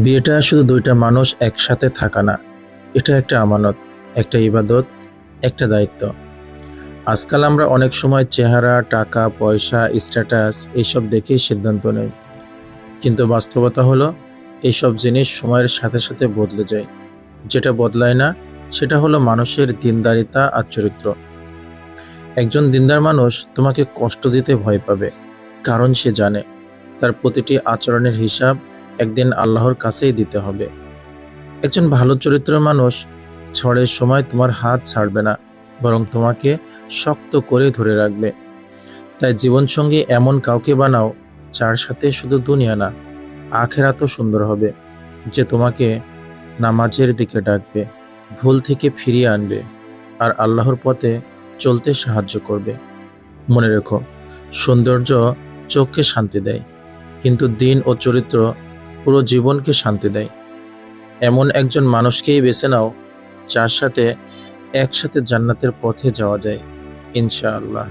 বিয়েটা শুধু দুইটা মানুষ একসাথে থাকা না, এটা একটা আমানত, একটা ইবাদত, একটা দায়িত্ব। আজকাল আমরা অনেক সময় চেহারা, টাকা, পয়সা, স্ট্যাটাস এইসব দেখেই সিদ্ধান্ত নেই। কিন্তু বাস্তবতা হলো এইসব জিনিস সময়ের সাথে সাথে বদলে যায়। যেটা বদলায় না সেটা হলো মানুষের দিনদারিতা আর চরিত্র। একজন দিনদার মানুষ তোমাকে কষ্ট দিতে ভয় পাবে, কারণ সে জানে তার প্রতিটি আচরণের হিসাব একদিন আল্লাহর কাছেই দিতে হবে। একজন ভালো চরিত্রের মানুষ ঝড়ের সময় তোমার হাত ছাড়বে না, বরং তোমাকে শক্ত করে ধরে রাখবে। তাই জীবনসঙ্গী এমন কাউকে বানাও যার সাথে শুধু দুনিয়া না, আখেরাতও সুন্দর হবে। যে তোমাকে নামাজের দিকে ডাকবে, ভুল থেকে ফিরিয়ে আনবে, আর আল্লাহর পথে চলতে সাহায্য করবে। মনে রেখো, সৌন্দর্য চোখকে শান্তি দেয়, কিন্তু দিন ও চরিত্র পুরো জীবনকে শান্তি দেয়। এমন একজন মানুষকেই বেছে নাও যার সাথে একসাথে জান্নাতের পথে যাওয়া যায়, ইনশাআল্লাহ।